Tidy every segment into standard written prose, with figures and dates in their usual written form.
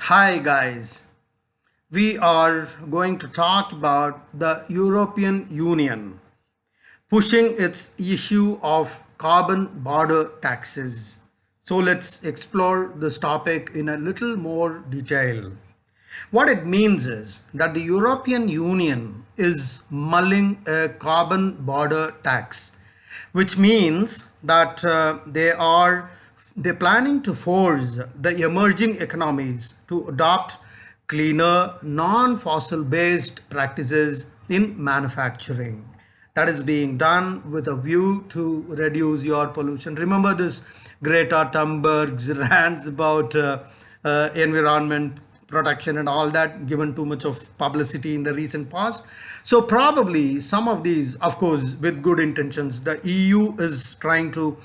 Hi guys, we are going to talk about the European Union pushing its issue of carbon border taxes. So let's explore this topic in a little more detail. What it means is that the European Union is mulling a carbon border tax, which means that they're planning to force the emerging economies to adopt cleaner, non-fossil based practices in manufacturing. That is being done with a view to reduce your pollution. Remember this Greta Thunberg's rants about environment protection and all that, given too much of publicity in the recent past. So probably some of these, of course with good intentions, the EU is trying to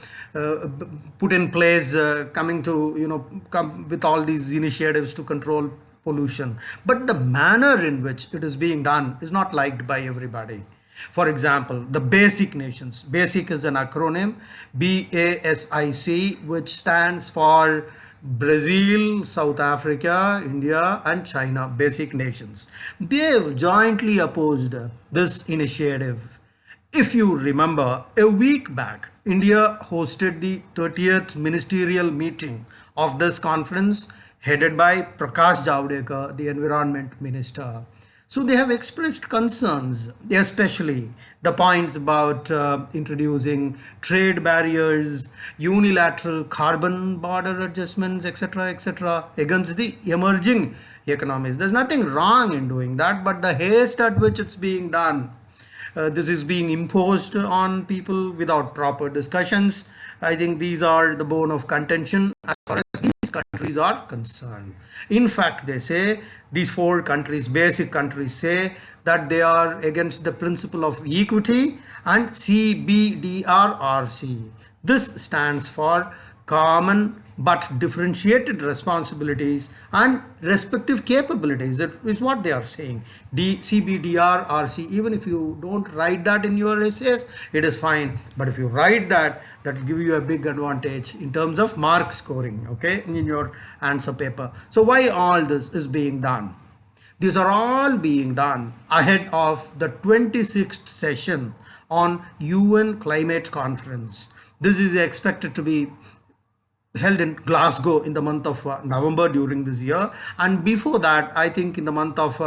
put in place, coming to come with all these initiatives to control pollution, but the manner in which it is being done is not liked by everybody. For example, the BASIC nations. BASIC is an acronym, BASIC, which stands for Brazil, South Africa, India, and China, BASIC nations. They have jointly opposed this initiative. If you remember, a week back, India hosted the 30th ministerial meeting of this conference headed by Prakash Javadekar, the environment minister. So they have expressed concerns, especially the points about introducing trade barriers, unilateral carbon border adjustments, etc., against the emerging economies. There's nothing wrong in doing that, but the haste at which it's being done, this is being imposed on people without proper discussions. I think these are the bone of contention as far as these countries are concerned. In fact, they say, these four countries, BASIC countries, say that they are against the principle of equity and CBDRRC. This stands for common but differentiated responsibilities and respective capabilities. That is what they are saying. CBDRRC, even if you don't write that in your essays, it is fine. But if you write that, that will give you a big advantage in terms of mark scoring, okay, in your answer paper. So why all this is being done? These are all being done ahead of the 26th session on UN Climate Conference. This is expected to be held in Glasgow in the month of November during this year, and before that, I think in the month of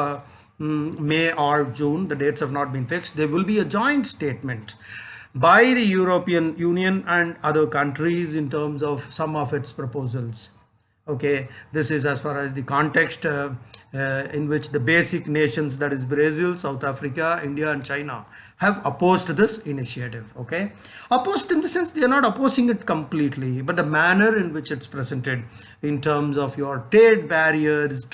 May or June, the dates have not been fixed, there will be a joint statement by the European Union and other countries in terms of some of its proposals. Okay, this is as far as the context in which the BASIC nations, that is Brazil, South Africa, India, and China, have opposed this initiative. Okay, opposed in the sense they are not opposing it completely, but the manner in which it's presented in terms of your trade barriers,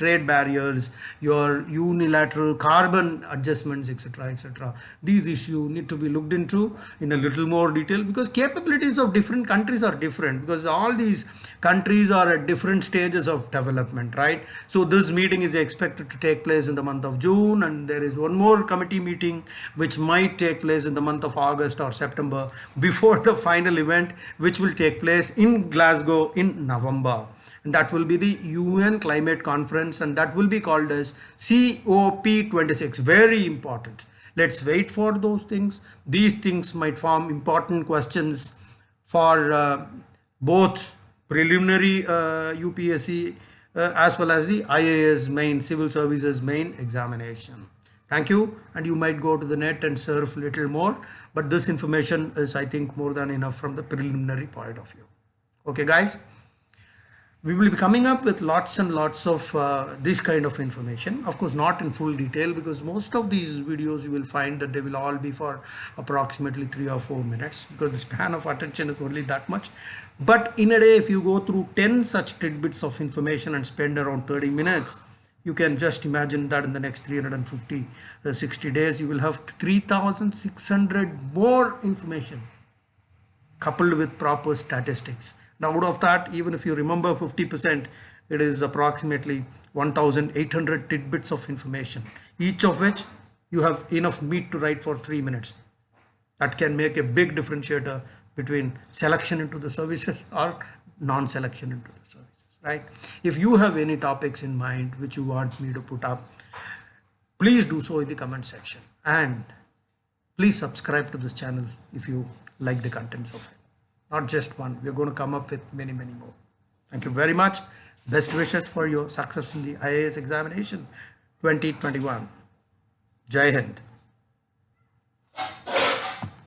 your unilateral carbon adjustments, etc., these issues need to be looked into in a little more detail, because capabilities of different countries are different, because all these countries are at different stages of development, right? So this meeting is expected to take place in the month of June, and there is one more committee meeting which might take place in the month of August or September before the final event, which will take place in Glasgow in November. And that will be the UN Climate Conference, and that will be called as COP26. Very important. Let's wait for those things. These things might form important questions for both preliminary UPSC as well as the IAS main, civil services main examination. Thank you, and you might go to the net and surf a little more, but this information is, I think, more than enough from the preliminary point of view. Okay guys, we will be coming up with lots and lots of this kind of information, of course not in full detail, because most of these videos you will find that they will all be for approximately 3 or 4 minutes, because the span of attention is only that much. But in a day, if you go through 10 such tidbits of information and spend around 30 minutes, you can just imagine that in the next 350 60 days you will have 3600 more information coupled with proper statistics. Now out of that, even if you remember 50%, it is approximately 1800 tidbits of information, each of which you have enough meat to write for 3 minutes. That can make a big differentiator between selection into the services or non-selection into the services. right? If you have any topics in mind which you want me to put up, please do so in the comment section, and please subscribe to this channel if you like the contents of it. Not just one, we're going to come up with many more. Thank you very much. Best wishes for your success in the IAS examination 2021. Jai Hind.